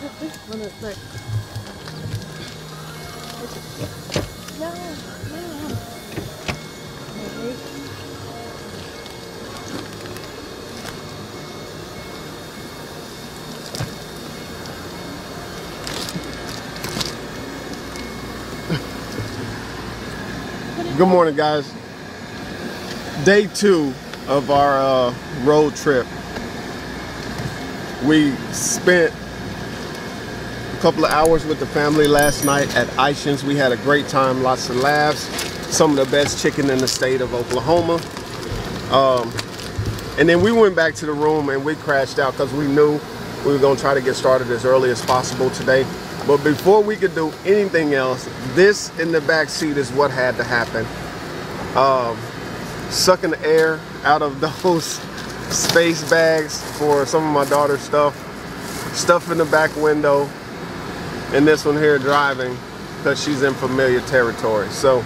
Look. No. Good morning, guys. Day 2 of our road trip. We spent a couple of hours with the family last night at Ishans. We had a great time, lots of laughs, some of the best chicken in the state of Oklahoma. And then we went back to the room and we crashed out because we knew we were going to try to get started as early as possible today. But before we could do anything else, this in the back seat is what had to happen. Sucking the air out of those space bags for some of my daughter's stuff in the back window, and this one here driving because she's in familiar territory. So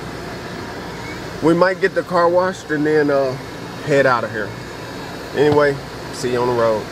we might get the car washed and then head out of here. Anyway, see you on the road.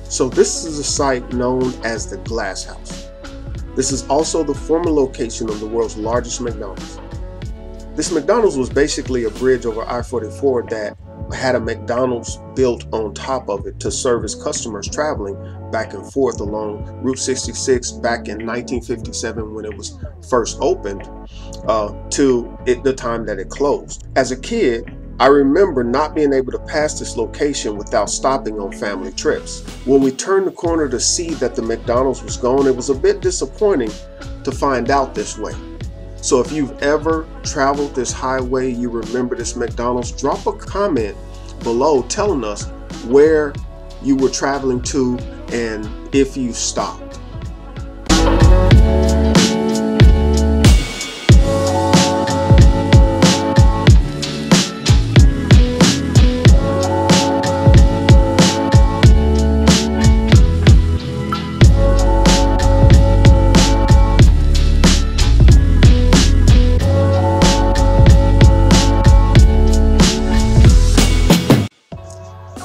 So this is a site known as the Glass House. This is also the former location of the world's largest McDonald's. This McDonald's was basically a bridge over I-44 that had a McDonald's built on top of it to service customers traveling back and forth along Route 66 back in 1957 when it was first opened to the time that it closed. As a kid, I remember not being able to pass this location without stopping on family trips. When we turned the corner to see that the McDonald's was gone, it was a bit disappointing to find out this way. So if you've ever traveled this highway, you remember this McDonald's, drop a comment below telling us where you were traveling to and if you stopped.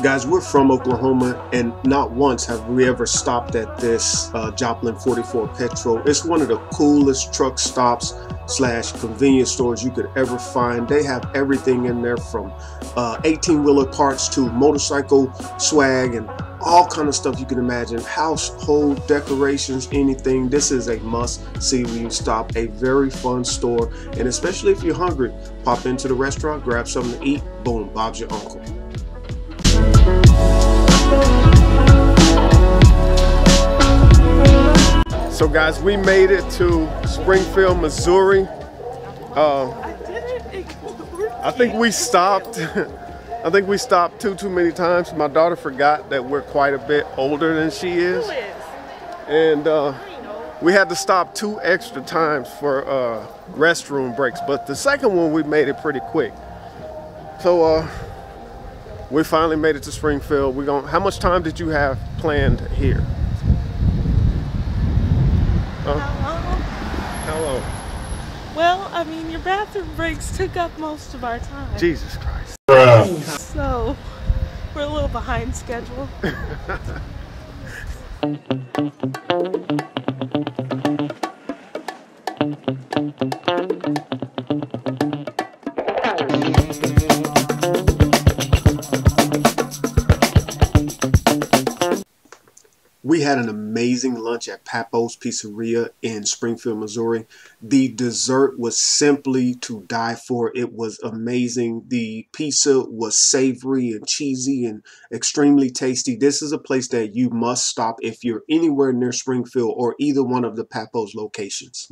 Guys, we're from Oklahoma, and not once have we ever stopped at this Joplin 44 Petrol. It's one of the coolest truck stops / convenience stores you could ever find. They have everything in there from 18-wheeler parts to motorcycle swag and all kind of stuff you can imagine. Household decorations, anything. This is a must-see when you stop. A very fun store, and especially if you're hungry, pop into the restaurant, grab something to eat. Boom, Bob's your uncle. So guys, we made it to Springfield, Missouri. I think we stopped. I think we stopped too many times. My daughter forgot that we're quite a bit older than she is, and we had to stop 2 extra times for restroom breaks. But the second one we made it pretty quick. So we finally made it to Springfield. How much time did you have planned here? How long? Well, I mean, your bathroom breaks took up most of our time. Jesus Christ. So, we're a little behind schedule. We had an amazing lunch at Pappos Pizzeria in Springfield, Missouri. The dessert was simply to die for. It was amazing. The pizza was savory and cheesy and extremely tasty. This is a place that you must stop if you're anywhere near Springfield or either one of the Pappos locations.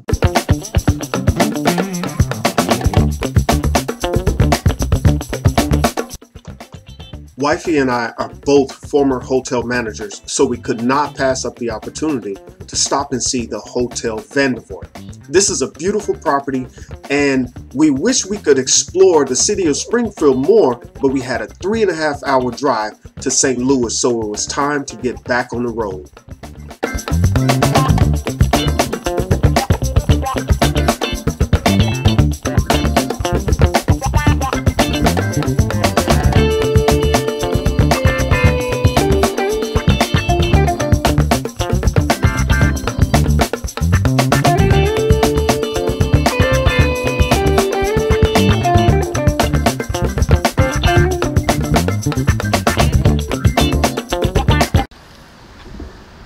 Wifey and I are both former hotel managers, so we could not pass up the opportunity to stop and see the Hotel Vandervoort. This is a beautiful property, and we wish we could explore the city of Springfield more, but we had a 3.5-hour drive to St. Louis, so it was time to get back on the road.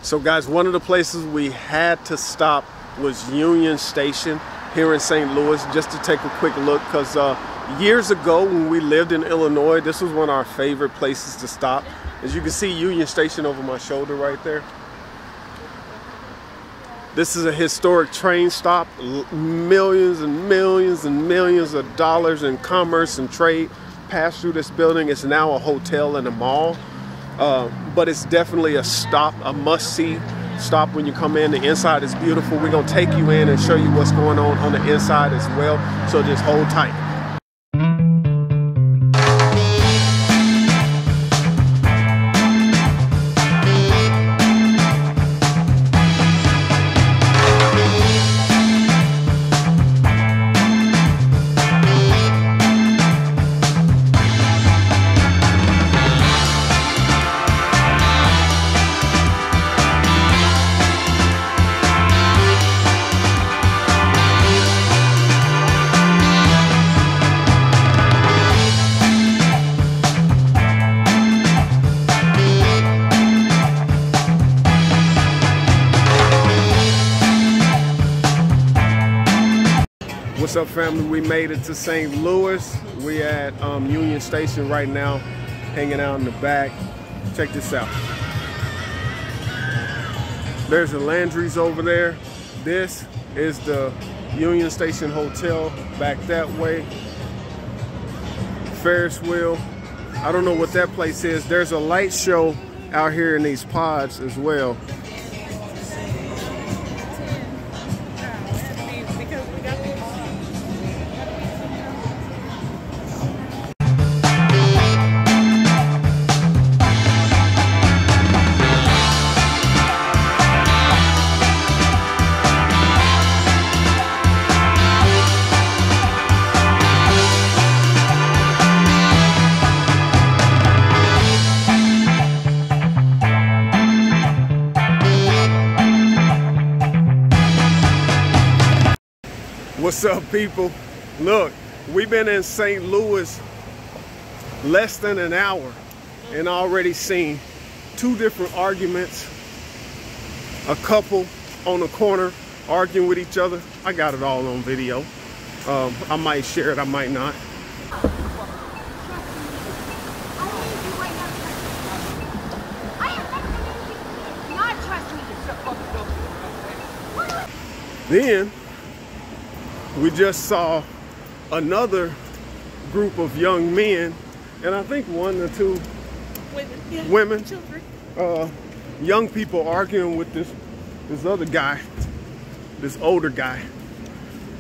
So guys, one of the places we had to stop was Union Station here in St. Louis, just to take a quick look, because years ago when we lived in Illinois, this was one of our favorite places to stop. As you can see, Union Station over my shoulder right there. This is a historic train stop. Millions and millions and millions of dollars in commerce and trade pass through this building. It's now a hotel and a mall. But it's definitely a stop, a must-see stop when you come in. The inside is beautiful. We're going to take you in and show you what's going on the inside as well. So just hold tight. What's up, family? We made it to St. Louis. We at Union Station right now, hanging out in the back. Check this out. There's the Landry's over there. This is the Union Station Hotel back that way. Ferris wheel. I don't know what that place is. There's a light show out here in these pods as well. What's up, people? Look, we've been in St. Louis less than an hour and already seen 2 different arguments, a couple on the corner arguing with each other. I got it all on video. I might share it, I might not. Then we just saw another group of young men, and I think 1 or 2 women, young people arguing with this other guy, this older guy.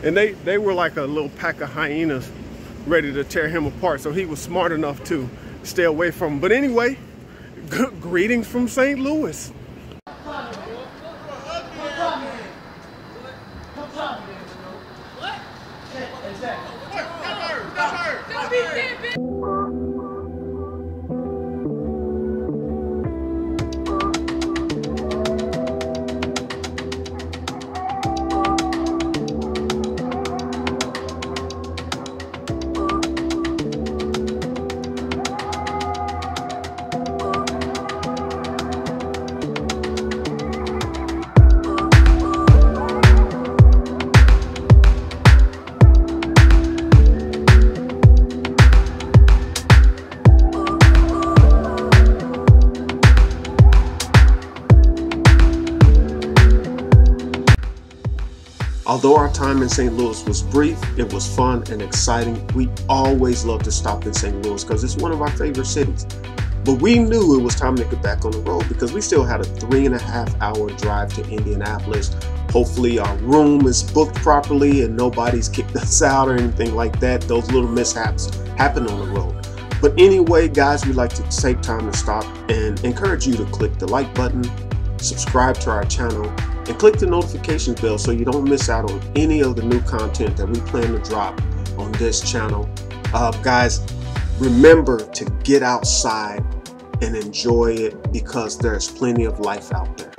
And they were like a little pack of hyenas ready to tear him apart. So he was smart enough to stay away from him. But anyway, greetings from St. Louis. Although our time in St. Louis was brief, it was fun and exciting. We always love to stop in St. Louis because it's one of our favorite cities. But we knew it was time to get back on the road because we still had a 3.5-hour drive to Indianapolis. Hopefully our room is booked properly and nobody's kicked us out or anything like that. Those little mishaps happen on the road. But anyway, guys, we'd like to take time to stop and encourage you to click the like button, subscribe to our channel, and click the notification bell so you don't miss out on any of the new content that we plan to drop on this channel. Guys, remember to get outside and enjoy it because there's plenty of life out there.